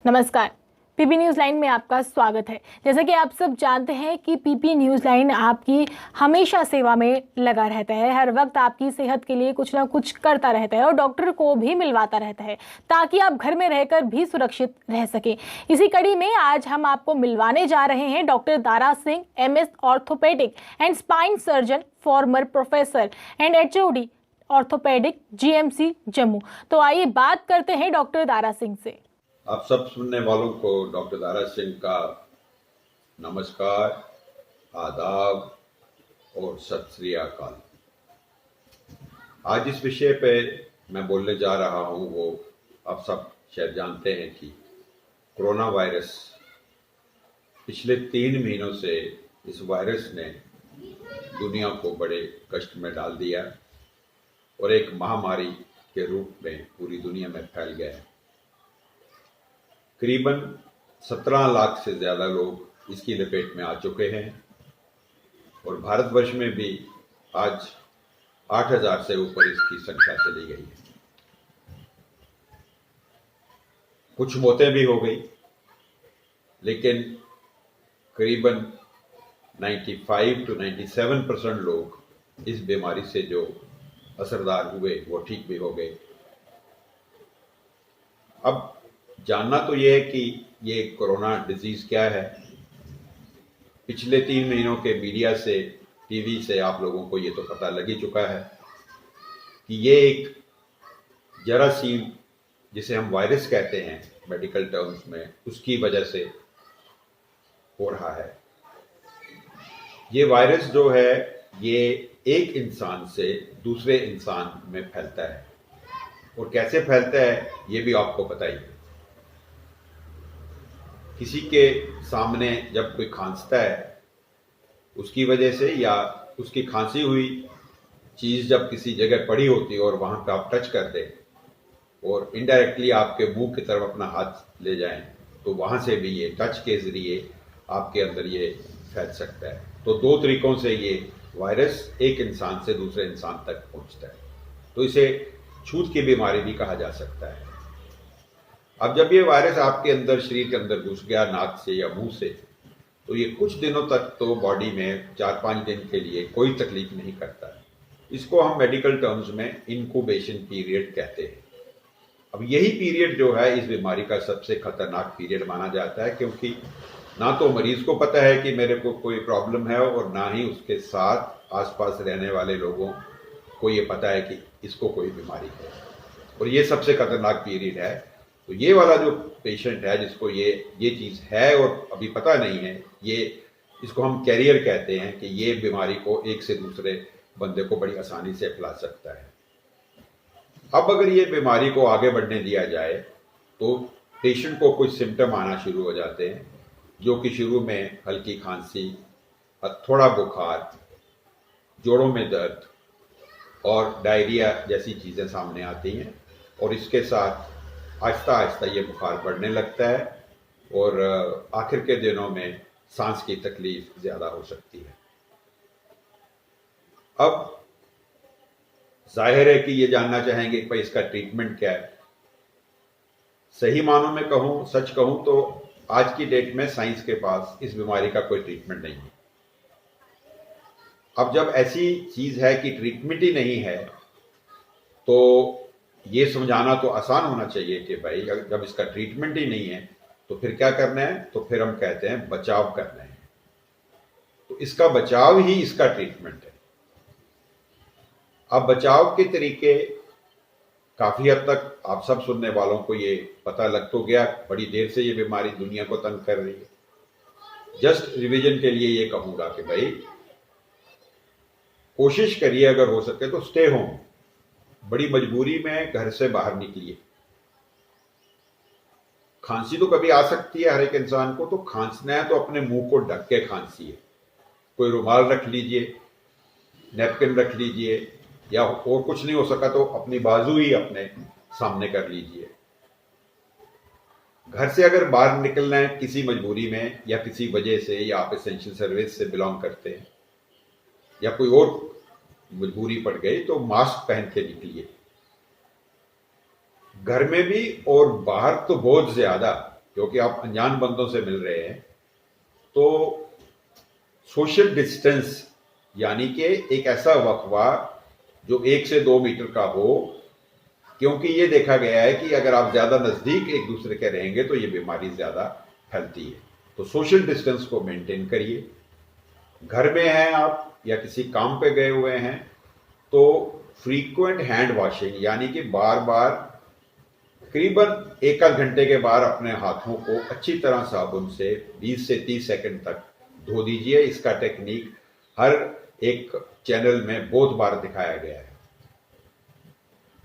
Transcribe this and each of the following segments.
नमस्कार। PP news line में आपका स्वागत है। जैसे कि आप सब जानते हैं कि पीपी न्यूज़ लाइन आपकी हमेशा सेवा में लगा रहता है, हर वक्त आपकी सेहत के लिए कुछ ना कुछ करता रहता है और डॉक्टर को भी मिलवाता रहता है ताकि आप घर में रहकर भी सुरक्षित रह सकें। इसी कड़ी में आज हम आपको मिलवाने जा रहे हैं doctor Dara Singh, MS orthopaedic and spine surgeon, farmer professor and HOD orthopaedic, GMC Jammu. तो आइए बात करते हैं डॉक्टर दारा सिंह से। आप सब सुनने वालों को डॉक्टर दारा सिंह का नमस्कार, आदाब और सत श्री अकाल। आज इस विषय पे मैं बोलने जा रहा हूँ वो आप सब शायद जानते हैं कि कोरोना वायरस पिछले 3 महीनों से इस वायरस ने दुनिया को बड़े कष्ट में डाल दिया और एक महामारी के रूप में पूरी दुनिया में फैल गया है। करीबन 17 लाख से ज़्यादा लोग इसकी लपेट में आ चुके हैं और भारतवर्ष में भी आज 8,000 से ऊपर इसकी संख्या चली गई है। कुछ मौतें भी हो गई, लेकिन करीबन 95 to 97% लोग इस बीमारी से जो असरदार हुए वो ठीक भी हो गए। अब जानना तो ये है कि ये कोरोना डिजीज़ क्या है। पिछले 3 महीनों के मीडिया से, टीवी से आप लोगों को ये तो पता लग ही चुका है कि ये एक जरासीम, जिसे हम वायरस कहते हैं मेडिकल टर्म्स में, उसकी वजह से हो रहा है। ये वायरस जो है ये एक इंसान से दूसरे इंसान में फैलता है और कैसे फैलता है ये भी आपको पता ही है। किसी के सामने जब कोई खांसता है उसकी वजह से, या उसकी खांसी हुई चीज़ जब किसी जगह पड़ी होती है और वहाँ पे आप टच कर दें और इनडायरेक्टली आपके मुंह की तरफ अपना हाथ ले जाएं, तो वहाँ से भी ये टच के ज़रिए आपके अंदर ये फैल सकता है। तो 2 तरीक़ों से ये वायरस एक इंसान से दूसरे इंसान तक पहुँचता है। तो इसे छूत की बीमारी भी कहा जा सकता है। अब जब ये वायरस आपके अंदर, शरीर के अंदर घुस गया नाक से या मुंह से, तो ये कुछ दिनों तक तो बॉडी में 4-5 दिन के लिए कोई तकलीफ नहीं करता है। इसको हम मेडिकल टर्म्स में इंक्यूबेशन पीरियड कहते हैं। अब यही पीरियड जो है इस बीमारी का सबसे खतरनाक पीरियड माना जाता है, क्योंकि ना तो मरीज को पता है कि मेरे को कोई प्रॉब्लम है और ना ही उसके साथ आसपास रहने वाले लोगों को ये पता है कि इसको कोई बीमारी है, और ये सबसे खतरनाक पीरियड है। तो ये वाला जो पेशेंट है जिसको ये चीज़ है और अभी पता नहीं है, ये इसको हम कैरियर कहते हैं कि ये बीमारी को एक से दूसरे बंदे को बड़ी आसानी से फैला सकता है। अब अगर ये बीमारी को आगे बढ़ने दिया जाए तो पेशेंट को कुछ सिम्टम आना शुरू हो जाते हैं, जो कि शुरू में हल्की खांसी, थोड़ा बुखार, जोड़ों में दर्द और डायरिया जैसी चीज़ें सामने आती हैं, और इसके साथ आहिस्ता आहिस्ता ये बुखार बढ़ने लगता है और आखिर के दिनों में सांस की तकलीफ ज़्यादा हो सकती है। अब जाहिर है कि ये जानना चाहेंगे कि भाई इसका ट्रीटमेंट क्या है। सही मानों में कहूँ, सच कहूँ तो आज की डेट में साइंस के पास इस बीमारी का कोई ट्रीटमेंट नहीं है। अब जब ऐसी चीज़ है कि ट्रीटमेंट ही नहीं है, तो ये समझाना तो आसान होना चाहिए कि भाई जब इसका ट्रीटमेंट ही नहीं है तो फिर क्या करना है। तो फिर हम कहते हैं बचाव करना है। तो इसका बचाव ही इसका ट्रीटमेंट है। अब बचाव के तरीके काफ़ी हद तक आप सब सुनने वालों को ये पता लग तो गया, बड़ी देर से ये बीमारी दुनिया को तंग कर रही है। जस्ट रिवीजन के लिए ये कहूँगा कि भाई कोशिश करिए अगर हो सके तो स्टे होम। बड़ी मजबूरी में घर से बाहर निकलिए। खांसी तो कभी आ सकती है हर एक इंसान को, तो खांसना है तो अपने मुंह को ढक के खांसिए। कोई रुमाल रख लीजिए, नैपकिन रख लीजिए, या और कुछ नहीं हो सका तो अपनी बाजू ही अपने सामने कर लीजिए। घर से अगर बाहर निकलना है किसी मजबूरी में या किसी वजह से, या आप एसेंशियल सर्विस से बिलोंग करते हैं या कोई और मजबूरी पड़ गई, तो मास्क पहन के निकलिए। घर में भी और बाहर तो बहुत ज्यादा, क्योंकि आप अनजान बंदों से मिल रहे हैं, तो सोशल डिस्टेंस यानी कि एक ऐसा वकफा जो 1 से 2 मीटर का हो, क्योंकि ये देखा गया है कि अगर आप ज्यादा नजदीक एक दूसरे के रहेंगे तो ये बीमारी ज्यादा फैलती है। तो सोशल डिस्टेंस को मेंटेन करिए। घर में हैं आप या किसी काम पे गए हुए हैं तो फ्रीक्वेंट हैंड वॉशिंग यानी कि बार बार करीबन 1 घंटे के बाद अपने हाथों को अच्छी तरह साबुन से 20 से 30 सेकंड तक धो दीजिए। इसका टेक्निक हर एक चैनल में बहुत बार दिखाया गया है।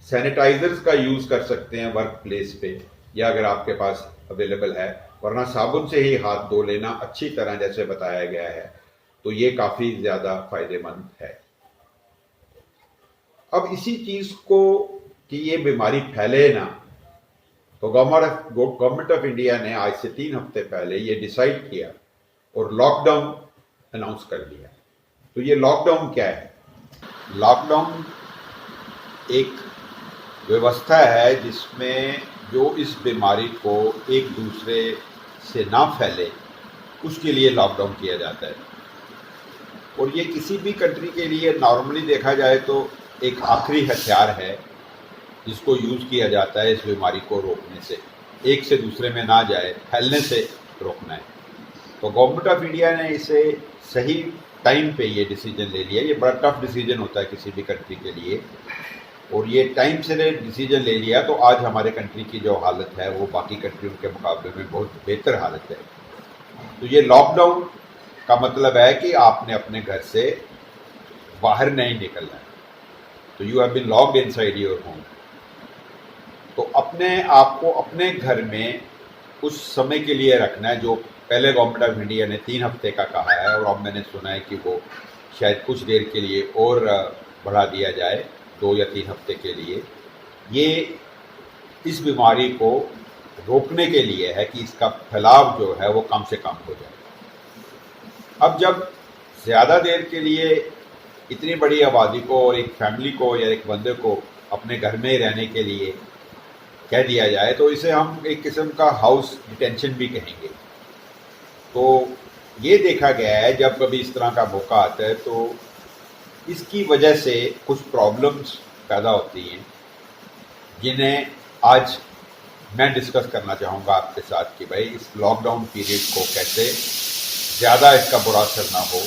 सैनिटाइजर्स का यूज कर सकते हैं वर्क प्लेस पे, या अगर आपके पास अवेलेबल है, वरना साबुन से ही हाथ धो लेना अच्छी तरह जैसे बताया गया है, तो ये काफी ज्यादा फायदेमंद है। अब इसी चीज को कि ये बीमारी फैले ना, तो गवर्नमेंट ऑफ इंडिया ने आज से 3 हफ्ते पहले ये डिसाइड किया और लॉकडाउन अनाउंस कर दिया। तो ये लॉकडाउन क्या है? लॉकडाउन एक व्यवस्था है जिसमें जो इस बीमारी को एक दूसरे से ना फैले उसके लिए लॉकडाउन किया जाता है। और ये किसी भी कंट्री के लिए नॉर्मली देखा जाए तो एक आखिरी हथियार है जिसको यूज किया जाता है इस बीमारी को रोकने से, एक से दूसरे में ना जाए, फैलने से रोकना है। तो गवर्नमेंट ऑफ इंडिया ने इसे सही टाइम पे ये डिसीजन ले लिया। ये बड़ा टफ डिसीजन होता है किसी भी कंट्री के लिए, और ये टाइम से डिसीजन ले लिया तो आज हमारे कंट्री की जो हालत है वो बाकी कंट्रियों के मुकाबले में बहुत बेहतर हालत है। तो ये लॉकडाउन का मतलब है कि आपने अपने घर से बाहर नहीं निकलना है। तो you have been locked inside your home. तो अपने आप को अपने घर में उस समय के लिए रखना है जो पहले गवर्नमेंट ऑफ इंडिया ने 3 हफ्ते का कहा है, और अब मैंने सुना है कि वो शायद कुछ देर के लिए और बढ़ा दिया जाए, 2 या 3 हफ्ते के लिए। ये इस बीमारी को रोकने के लिए है कि इसका फैलाव जो है वो कम से कम हो जाए। अब जब ज़्यादा देर के लिए इतनी बड़ी आबादी को और एक फैमिली को या एक बंदे को अपने घर में ही रहने के लिए कह दिया जाए तो इसे हम एक किस्म का हाउस डिटेंशन भी कहेंगे। तो ये देखा गया है जब कभी इस तरह का मौका आता है तो इसकी वजह से कुछ प्रॉब्लम्स पैदा होती हैं जिन्हें आज मैं डिस्कस करना चाहूँगा आपके साथ कि भाई इस लॉकडाउन पीरियड को कैसे ज़्यादा इसका बुरा असर ना हो।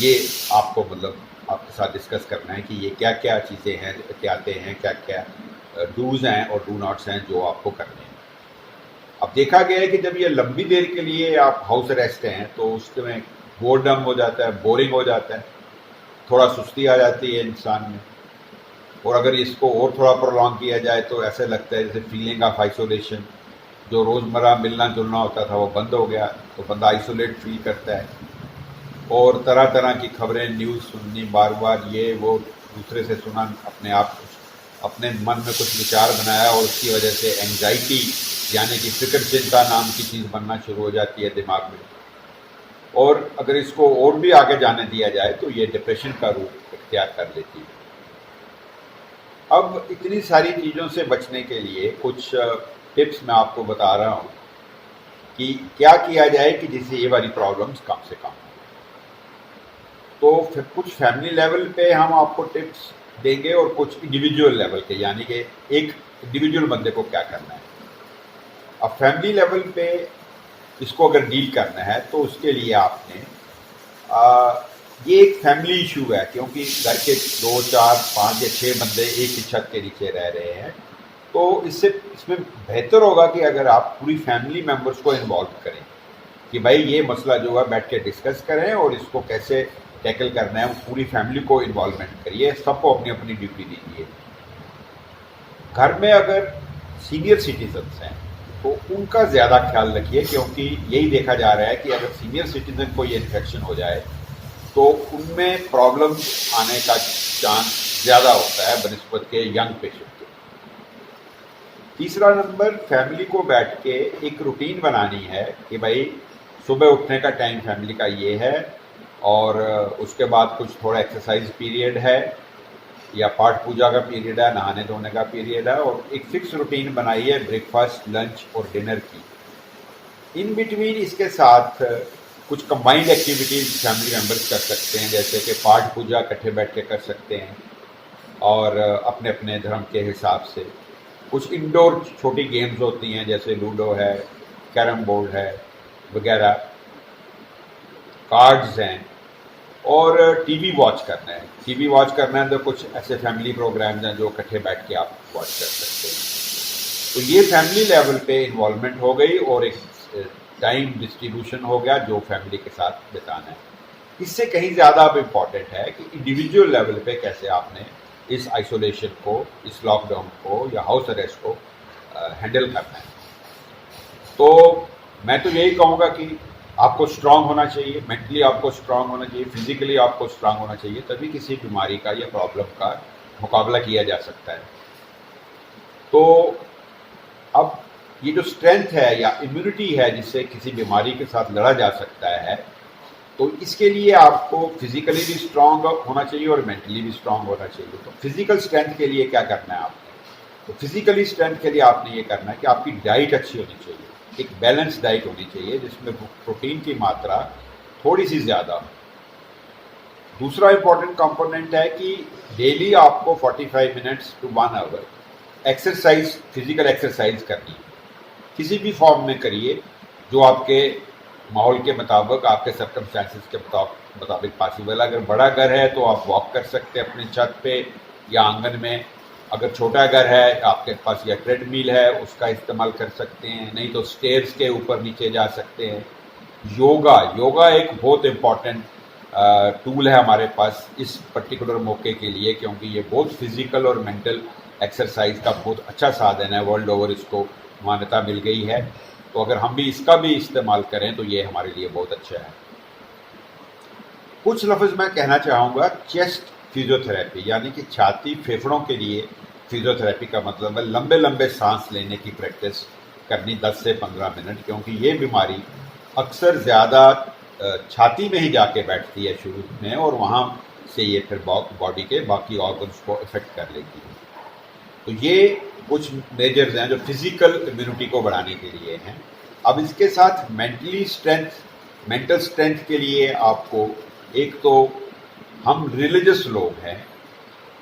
ये आपको मतलब आपके साथ डिस्कस करना है कि ये क्या क्या चीज़ें हैं, क्या आते हैं, क्या क्या डूज हैं और डू नॉट्स हैं जो आपको करने हैं। अब देखा गया है कि जब ये लंबी देर के लिए आप हाउस अरेस्ट हैं तो उसमें बोर्डम हो जाता है, बोरिंग हो जाता है, थोड़ा सुस्ती आ जाती है इंसान में। और अगर इसको और थोड़ा प्रोलॉन्ग किया जाए तो ऐसे लगता है जैसे फीलिंग ऑफ आइसोलेशन, जो रोज़मर्रा मिलना जुलना होता था वो बंद हो गया, तो बंदा आइसोलेट फील करता है। और तरह तरह की खबरें, न्यूज़ सुननी बार बार, ये वो दूसरे से सुना, अपने आप अपने मन में कुछ विचार बनाया और उसकी वजह से एंग्जाइटी यानी कि फिक्र चिंता नाम की चीज़ बनना शुरू हो जाती है दिमाग में। और अगर इसको और भी आगे जाने दिया जाए तो ये डिप्रेशन का रूप इख्तियार कर लेती है। अब इतनी सारी चीज़ों से बचने के लिए कुछ टिप्स मैं आपको बता रहा हूँ कि क्या किया जाए कि जिससे ये वाली प्रॉब्लम्स कम से कम हो। तो फिर कुछ फैमिली लेवल पे हम आपको टिप्स देंगे और कुछ इंडिविजुअल लेवल के, यानी कि एक इंडिविजुअल बंदे को क्या करना है। अब फैमिली लेवल पे इसको अगर डील करना है तो उसके लिए आपने ये एक फैमिली इशू है क्योंकि घर के 2, 4, 5 या 6 बंदे एक ही छत के नीचे रह रहे हैं। तो इसमें बेहतर होगा कि अगर आप पूरी फैमिली मेम्बर्स को इन्वॉल्व करें कि भाई ये मसला जो है बैठ के डिस्कस करें और इसको कैसे टैकल करना है, पूरी फैमिली को इन्वॉल्वमेंट करिए, सबको अपनी अपनी ड्यूटी दीजिए। घर में अगर सीनियर सिटीजन्स हैं तो उनका ज़्यादा ख्याल रखिए क्योंकि यही देखा जा रहा है कि अगर सीनियर सिटीजन को ये इन्फेक्शन हो जाए तो उनमें प्रॉब्लम आने का चांस ज़्यादा होता है बनिस्बत के यंग पेशेंट के। तीसरा नंबर, फैमिली को बैठ के एक रूटीन बनानी है कि भाई सुबह उठने का टाइम फैमिली का ये है और उसके बाद कुछ थोड़ा एक्सरसाइज पीरियड है या पाठ पूजा का पीरियड है, नहाने धोने का पीरियड है, और एक फिक्स रूटीन बनाइए ब्रेकफास्ट, लंच और डिनर की। इन बिटवीन इसके साथ कुछ कंबाइंड एक्टिविटीज फैमिली मेंबर्स कर सकते हैं, जैसे कि पाठ पूजा इकट्ठे बैठ के कर सकते हैं और अपने अपने धर्म के हिसाब से कुछ इंडोर छोटी गेम्स होती हैं, जैसे लूडो है, कैरम बोर्ड है वगैरह, कार्ड्स हैं, और टीवी वॉच करना है। टीवी वॉच करना है तो कुछ ऐसे फैमिली प्रोग्राम्स हैं जो इकट्ठे बैठ के आप वॉच कर सकते हैं। तो ये फैमिली लेवल पे इन्वॉल्वमेंट हो गई और एक टाइम डिस्ट्रीब्यूशन हो गया जो फैमिली के साथ बिताना है। इससे कहीं ज़्यादा अब इम्पॉर्टेंट है कि इंडिविजुअल लेवल पे कैसे आपने इस आइसोलेशन को, इस लॉकडाउन को या हाउस अरेस्ट को हैंडल करना है। तो मैं तो यही कहूँगा कि आपको स्ट्रांग होना चाहिए, मेंटली आपको स्ट्रांग होना चाहिए, फिजिकली आपको स्ट्रांग होना चाहिए, तभी किसी बीमारी का या प्रॉब्लम का मुकाबला किया जा सकता है। तो अब ये जो स्ट्रेंथ है या इम्यूनिटी है जिससे किसी बीमारी के साथ लड़ा जा सकता है, तो इसके लिए आपको फिजिकली भी स्ट्रांग होना चाहिए और मेंटली भी स्ट्रांग होना चाहिए। तो फिजिकल स्ट्रेंथ के लिए क्या करना है आपने? तो फिजिकली स्ट्रेंथ के लिए आपने ये करना है कि आपकी डाइट अच्छी होनी चाहिए, एक बैलेंस डाइट होनी चाहिए जिसमें प्रोटीन की मात्रा थोड़ी सी ज़्यादा हो। दूसरा इंपॉर्टेंट कंपोनेंट है कि डेली आपको 45 minutes to 1 hour exercise, physical exercise करनी है, किसी भी फॉर्म में करिए जो आपके माहौल के मुताबिक, आपके सर्कमस्टेंसेस के मुताबिक पॉसिबल। अगर बड़ा घर है तो आप वॉक कर सकते हैं अपनी छत पे या आंगन में, अगर छोटा घर है आपके पास या ट्रेडमिल है उसका इस्तेमाल कर सकते हैं, नहीं तो स्टेयर्स के ऊपर नीचे जा सकते हैं। योगा एक बहुत इम्पॉर्टेंट टूल है हमारे पास इस पर्टिकुलर मौके के लिए, क्योंकि ये बहुत फिजिकल और मेंटल एक्सरसाइज का बहुत अच्छा साधन है। वर्ल्ड ओवर इसको मान्यता मिल गई है, तो अगर हम भी इसका भी इस्तेमाल करें तो ये हमारे लिए बहुत अच्छा है। कुछ लफ्ज़ मैं कहना चाहूँगा चेस्ट फिजियोथेरेपी, यानी कि छाती फेफड़ों के लिए फिजियोथेरेपी का मतलब है लंबे लंबे सांस लेने की प्रैक्टिस करनी 10 से 15 मिनट, क्योंकि ये बीमारी अक्सर ज़्यादा छाती में ही जाके बैठती है शुरू में और वहाँ से ये फिर बॉडी के बाकी ऑर्गन्स को इफेक्ट कर लेती है। तो ये कुछ मेजर्स हैं जो फिजिकल इम्यूनिटी को बढ़ाने के लिए हैं। अब इसके साथ मेंटल स्ट्रेंथ के लिए आपको, एक तो हम रिलीजियस लोग हैं,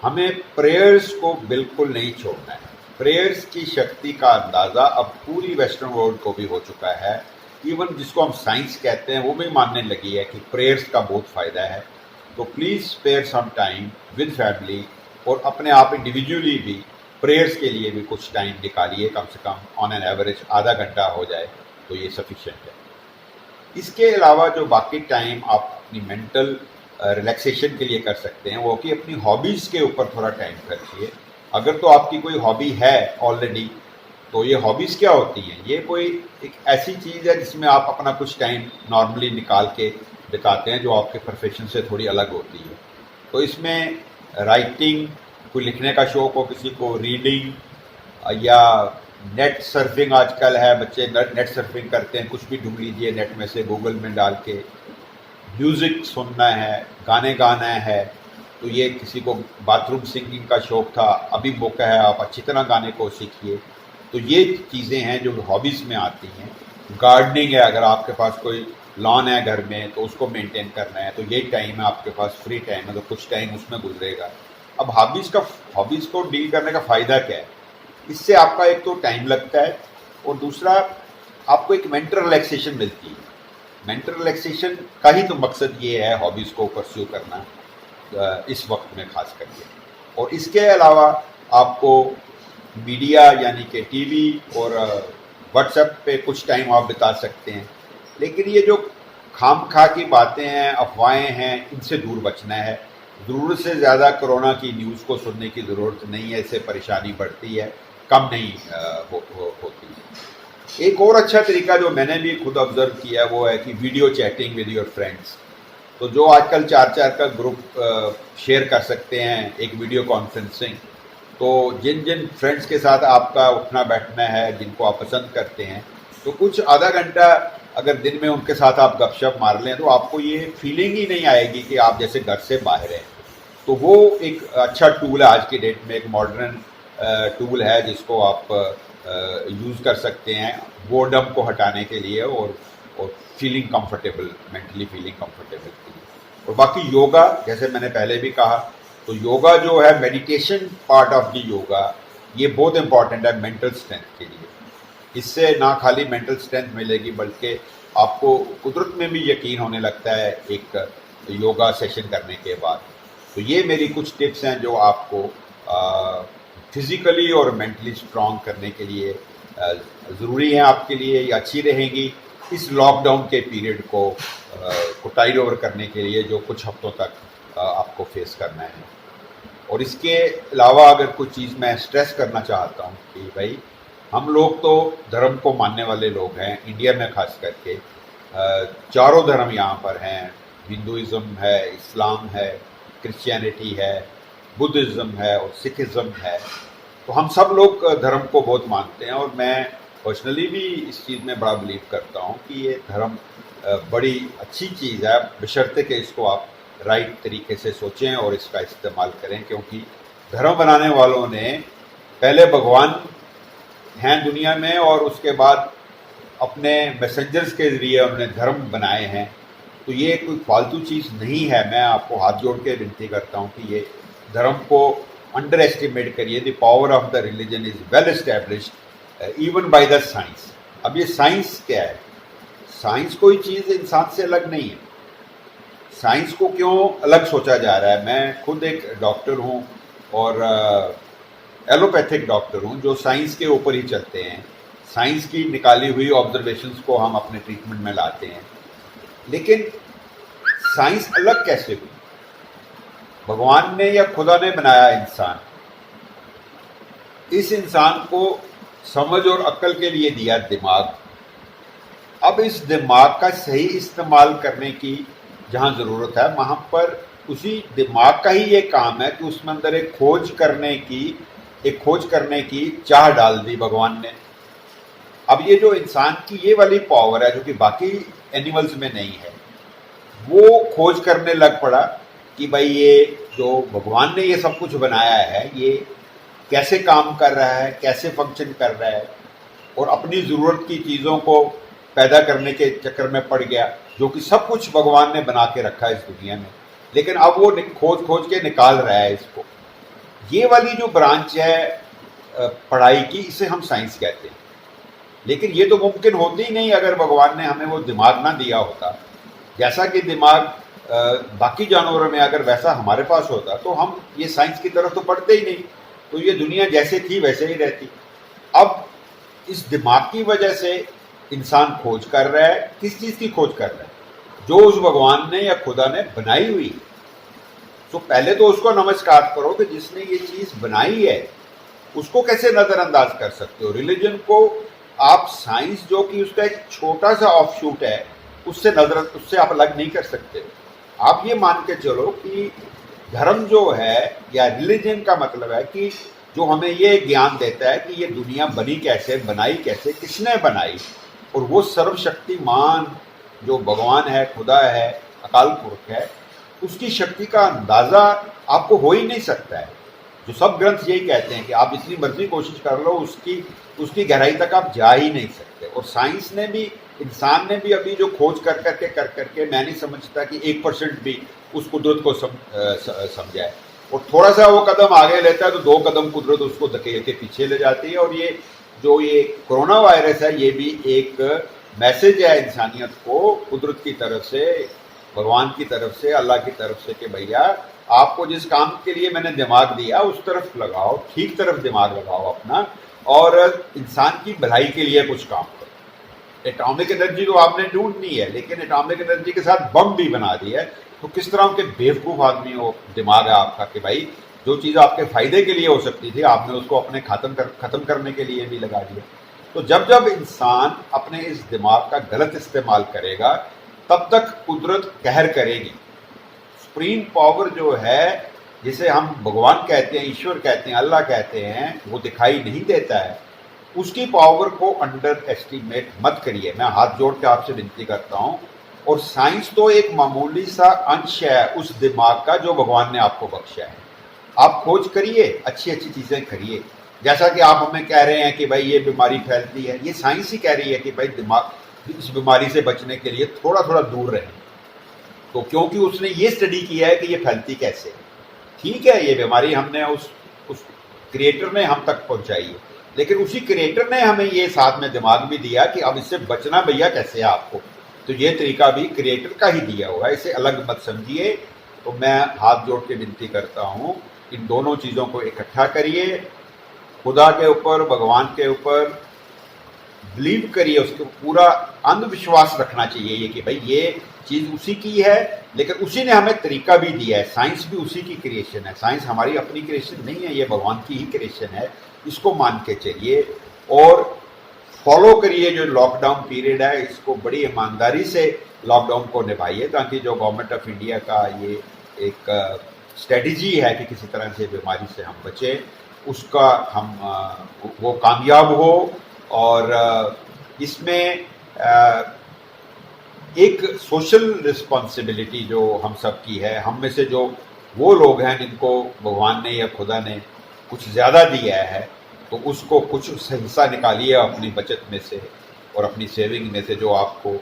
हमें प्रेयर्स को बिल्कुल नहीं छोड़ना है। प्रेयर्स की शक्ति का अंदाज़ा अब पूरी वेस्टर्न वर्ल्ड को भी हो चुका है। इवन जिसको हम साइंस कहते हैं वो भी मानने लगी है कि प्रेयर्स का बहुत फ़ायदा है। तो please spare some time with family और अपने आप इंडिविजुअली भी प्रेयर्स के लिए भी कुछ टाइम निकालिए, कम से कम ऑन एन एवरेज आधा घंटा हो जाए तो ये सफिशिएंट है। इसके अलावा जो बाकी टाइम आप अपनी मेंटल रिलैक्सेशन के लिए कर सकते हैं वो कि अपनी हॉबीज़ के ऊपर थोड़ा टाइम खर्चिए। अगर तो आपकी कोई हॉबी है ऑलरेडी, तो ये हॉबीज़ क्या होती हैं? ये कोई एक ऐसी चीज़ है जिसमें आप अपना कुछ टाइम नॉर्मली निकाल के बिताते हैं जो आपके प्रोफेशन से थोड़ी अलग होती है। तो इसमें राइटिंग, कोई लिखने का शौक हो किसी को, रीडिंग, या नेट सर्फिंग आजकल है, बच्चे नेट सर्फिंग करते हैं, कुछ भी ढूंढ लीजिए नेट में से गूगल में डाल के। म्यूज़िक सुनना है, गाने गाना है, तो ये किसी को बाथरूम सिंगिंग का शौक था, अभी मौका है, आप अच्छी तरह गाने को सीखिए। तो ये चीज़ें हैं जो हॉबीज़ में आती हैं। गार्डनिंग है, अगर आपके पास कोई लॉन है घर में तो उसको मेंटेन करना है, तो यही टाइम है आपके पास, फ्री टाइम है तो कुछ टाइम उसमें गुजरेगा। अब हॉबीज़ को डील करने का फ़ायदा क्या है? इससे आपका एक तो टाइम लगता है और दूसरा आपको एक मेंटल रिलैक्सेशन मिलती है। मेंटल रिलैक्सेशन का ही तो मकसद ये है हॉबीज़ को परस्यू करना इस वक्त में खास करके। और इसके अलावा आपको मीडिया यानी कि टीवी और व्हाट्सएप पे कुछ टाइम आप बिता सकते हैं, लेकिन ये जो खामखा की बातें हैं, अफवाहें हैं, इनसे दूर बचना है। ज़रूरत से ज़्यादा कोरोना की न्यूज़ को सुनने की ज़रूरत नहीं है, इससे परेशानी बढ़ती है, कम नहीं होती है। एक और अच्छा तरीका जो मैंने भी खुद ऑब्जर्व किया वो है कि video chatting with your friends. तो जो आजकल 4-4 का ग्रुप शेयर कर सकते हैं, एक वीडियो कॉन्फ्रेंसिंग, तो जिन जिन फ्रेंड्स के साथ आपका उठना बैठना है, जिनको आप पसंद करते हैं, तो कुछ आधा घंटा अगर दिन में उनके साथ आप गपशप मार लें तो आपको ये फीलिंग ही नहीं आएगी कि आप जैसे घर से बाहर हैं। तो वो एक अच्छा टूल है, आज की डेट में एक मॉडर्न टूल है जिसको आप यूज़ कर सकते हैं। बोर्डम को हटाने के लिए और feeling comfortable, mentally feeling comfortable के लिए। और बाकी योगा, जैसे मैंने पहले भी कहा, तो योगा जो है, meditation part of the yoga, ये बहुत इंपॉर्टेंट है मेंटल स्ट्रेंथ के लिए। इससे ना खाली मेंटल स्ट्रेंथ मिलेगी, बल्कि आपको कुदरत में भी यकीन होने लगता है एक योगा सेशन करने के बाद। तो ये मेरी कुछ टिप्स हैं जो आपको फिजिकली और मेंटली स्ट्रांग करने के लिए ज़रूरी हैं, आपके लिए ये अच्छी रहेंगी इस लॉकडाउन के पीरियड को टाइड ओवर करने के लिए, जो कुछ हफ्तों तक आपको फेस करना है। और इसके अलावा अगर कुछ चीज़ मैं स्ट्रेस करना चाहता हूँ कि भाई, हम लोग तो धर्म को मानने वाले लोग हैं, इंडिया में खास करके चारों धर्म यहाँ पर हैं, हिंदुइज़्म है, इस्लाम है, क्रिश्चियनिटी है, बुद्धिज़्म है और सिखिज़्म है। तो हम सब लोग धर्म को बहुत मानते हैं, और मैं पर्सनली भी इस चीज़ में बड़ा बिलीव करता हूँ कि ये धर्म बड़ी अच्छी चीज़ है, बशर्ते कि इसको आप राइट तरीके से सोचें और इसका इस्तेमाल करें। क्योंकि धर्म बनाने वालों ने पहले भगवान हैं दुनिया में, और उसके बाद अपने मैसेंजर्स के ज़रिए उन्होंने धर्म बनाए हैं। तो ये कोई फालतू चीज़ नहीं है। मैं आपको हाथ जोड़ के विनती करता हूँ कि ये धर्म को अंडर एस्टिमेट करिए। The power of the religion is well established even by the science. अब ये साइंस क्या है? साइंस कोई चीज़ इंसान से अलग नहीं है। साइंस को क्यों अलग सोचा जा रहा है? मैं खुद एक डॉक्टर हूँ और एलोपैथिक डॉक्टर हूँ, जो साइंस के ऊपर ही चलते हैं। साइंस की निकाली हुई ऑब्जर्वेशंस को हम अपने ट्रीटमेंट में लाते हैं। लेकिन साइंस अलग कैसे हुई? भगवान ने या खुदा ने बनाया इंसान, इस इंसान को समझ और अक्ल के लिए दिया दिमाग। अब इस दिमाग का सही इस्तेमाल करने की जहाँ ज़रूरत है, वहाँ पर उसी दिमाग का ही ये काम है कि उसमें अंदर एक खोज करने की चाह डाल दी भगवान ने। अब ये जो इंसान की ये वाली पावर है, जो कि बाकी एनिमल्स में नहीं है, वो खोज करने लग पड़ा कि भाई ये जो भगवान ने ये सब कुछ बनाया है, ये कैसे काम कर रहा है, कैसे फंक्शन कर रहा है। और अपनी ज़रूरत की चीज़ों को पैदा करने के चक्कर में पड़ गया, जो कि सब कुछ भगवान ने बना के रखा है इस दुनिया में। लेकिन अब वो खोज के निकाल रहा है इसको। ये वाली जो ब्रांच है पढ़ाई की, इसे हम साइंस कहते हैं। लेकिन ये तो मुमकिन होती ही नहीं अगर भगवान ने हमें वो दिमाग ना दिया होता। जैसा कि दिमाग बाकी जानवरों में अगर वैसा हमारे पास होता, तो हम ये साइंस की तरफ तो पढ़ते ही नहीं, तो ये दुनिया जैसे थी वैसे ही रहती। अब इस दिमाग की वजह से इंसान खोज कर रहा है। किस चीज़ की खोज कर रहा है? जो उस भगवान ने या खुदा ने बनाई हुई। तो पहले तो उसको नमस्कार करो कि जिसने ये चीज़ बनाई है, उसको कैसे नज़रअंदाज कर सकते हो? रिलीजन को आप साइंस, जो कि उसका एक छोटा सा ऑफशूट है, उससे आप अलग नहीं कर सकते। आप ये मान के चलो कि धर्म जो है या रिलीजन का मतलब है कि जो हमें ये ज्ञान देता है कि ये दुनिया बनी कैसे, बनाई कैसे, किसने बनाई। और वो सर्वशक्तिमान जो भगवान है, खुदा है, अकाल पुरख है, उसकी शक्ति का अंदाज़ा आपको हो ही नहीं सकता है। जो सब ग्रंथ यही कहते हैं कि आप जितनी मर्जी कोशिश कर लो, उसकी गहराई तक आप जा ही नहीं सकते। और साइंस ने भी, इंसान ने भी अभी जो खोज कर करके मैं नहीं समझता कि 1% भी उस कुदरत को समझा है। और थोड़ा सा वो कदम आगे लेता है तो 2 कदम कुदरत उसको धकेल के पीछे ले जाती है। और ये कोरोना वायरस है, ये भी एक मैसेज है इंसानियत को, कुदरत की तरफ से, भगवान की तरफ से, अल्लाह की तरफ से, कि भैया आपको जिस काम के लिए मैंने दिमाग दिया उस तरफ लगाओ, ठीक तरफ दिमाग लगाओ अपना, और इंसान की भलाई के लिए कुछ काम करो। एटॉमिक एनर्जी तो आपने ढूंढनी है, लेकिन एटॉमिक एनर्जी के साथ बम भी बना दिया है। तो किस तरह के बेवकूफ़ आदमी हो दिमाग है आपका कि भाई जो चीज़ आपके फ़ायदे के लिए हो सकती थी, आपने उसको अपने ख़त्म करने के लिए भी लगा दिया। तो जब इंसान अपने इस दिमाग का गलत इस्तेमाल करेगा, तब तक कुदरत कहर करेगी। सुप्रीम पावर जो है, जिसे हम भगवान कहते हैं, ईश्वर कहते हैं, अल्लाह कहते हैं, वो दिखाई नहीं देता है। उसकी पावर को अंडर एस्टिमेट मत करिए। मैं हाथ जोड़ के आपसे विनती करता हूँ। और साइंस तो एक मामूली सा अंश है उस दिमाग का जो भगवान ने आपको बख्शा है। आप खोज करिए, अच्छी अच्छी चीज़ें करिए, जैसा कि आप हमें कह रहे हैं कि भाई ये बीमारी फैलती है, ये साइंस ही कह रही है कि भाई दिमाग इस बीमारी से बचने के लिए थोड़ा थोड़ा दूर रहें। तो क्योंकि उसने ये स्टडी किया है कि ये फैलती कैसे। ठीक है, ये बीमारी हमने उस क्रिएटर ने हम तक पहुंचाई है, लेकिन उसी क्रिएटर ने हमें ये साथ में दिमाग भी दिया कि अब इससे बचना भैया कैसे है आपको। तो ये तरीका भी क्रिएटर का ही दिया हुआ है, इसे अलग मत समझिए। तो मैं हाथ जोड़ के विनती करता हूँ, इन दोनों चीज़ों को इकट्ठा करिए, खुदा के ऊपर, भगवान के ऊपर बिलीव करिए, उसके पूरा अंधविश्वास रखना चाहिए ये कि भाई ये चीज़ उसी की है, लेकिन उसी ने हमें तरीका भी दिया है। साइंस भी उसी की क्रिएशन है, साइंस हमारी अपनी क्रिएशन नहीं है, ये भगवान की ही क्रिएशन है। इसको मान के चलिए और फॉलो करिए जो लॉकडाउन पीरियड है, इसको बड़ी ईमानदारी से लॉकडाउन को निभाइए, ताकि जो गवर्नमेंट ऑफ इंडिया का ये एक स्ट्रेटजी है कि किसी तरह से बीमारी से हम बचें, उसका हम वो कामयाब हो। और इसमें एक सोशल रिस्पॉन्सिबिलिटी जो हम सब की है, हम में से जो वो लोग हैं जिनको भगवान ने या खुदा ने कुछ ज़्यादा दिया है, तो उसको कुछ हिस्सा निकालिए अपनी बचत में से और अपनी सेविंग में से जो आपको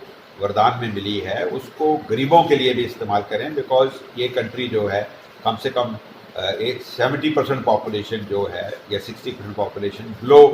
वरदान में मिली है, उसको गरीबों के लिए भी इस्तेमाल करें। बिकॉज ये कंट्री जो है कम से कम 70% पॉपुलेशन जो है या 60% पॉपुलेशन बिलो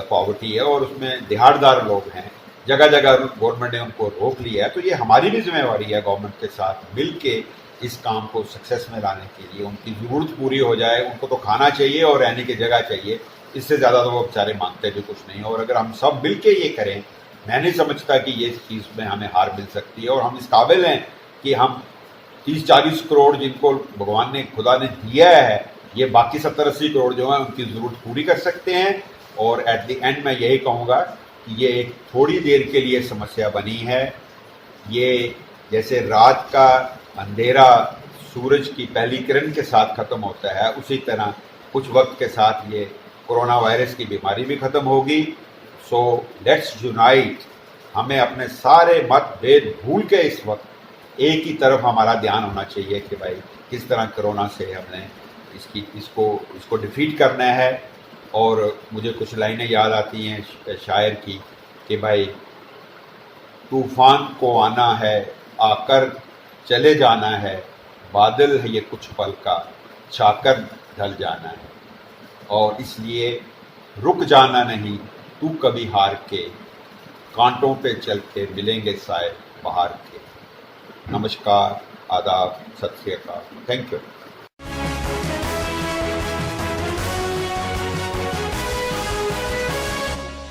पॉवर्टी है, और उसमें दिहाड़दार लोग हैं। जगह जगह गवर्नमेंट ने उनको रोक लिया है। तो ये हमारी भी जिम्मेवारी है गवर्नमेंट के साथ मिल के इस काम को सक्सेस में लाने के लिए, उनकी ज़रूरत पूरी हो जाए। उनको तो खाना चाहिए और रहने की जगह चाहिए, इससे ज़्यादा तो वो बेचारे मांगते भी कुछ नहीं। और अगर हम सब मिल के ये करें, मैं नहीं समझता कि ये चीज़ में हमें हार मिल सकती है। और हम इस काबिल हैं कि हम 30-40 करोड़ जिनको भगवान ने, खुदा ने दिया है, ये बाकी 70-80 करोड़ जो हैं उनकी ज़रूरत पूरी कर सकते हैं। और एट द एंड मैं यही कहूँगा कि ये एक थोड़ी देर के लिए समस्या बनी है। ये जैसे रात का अंधेरा सूरज की पहली किरण के साथ ख़त्म होता है, उसी तरह कुछ वक्त के साथ ये कोरोना वायरस की बीमारी भी ख़त्म होगी। सो लेट्स यूनाइट, हमें अपने सारे मतभेद भूल के इस वक्त एक ही तरफ हमारा ध्यान होना चाहिए कि भाई किस तरह कोरोना से हमने इसको डिफीट करना है। और मुझे कुछ लाइनें याद आती हैं शायर की कि भाई तूफान को आना है, आकर चले जाना है, बादल है ये कुछ पल का, छाकर ढल जाना है। और इसलिए रुक जाना नहीं तू कभी हार के, कांटों पे चल के मिलेंगे साए बहार के। नमस्कार, आदाब, सत श्री अकाल, थैंक यू।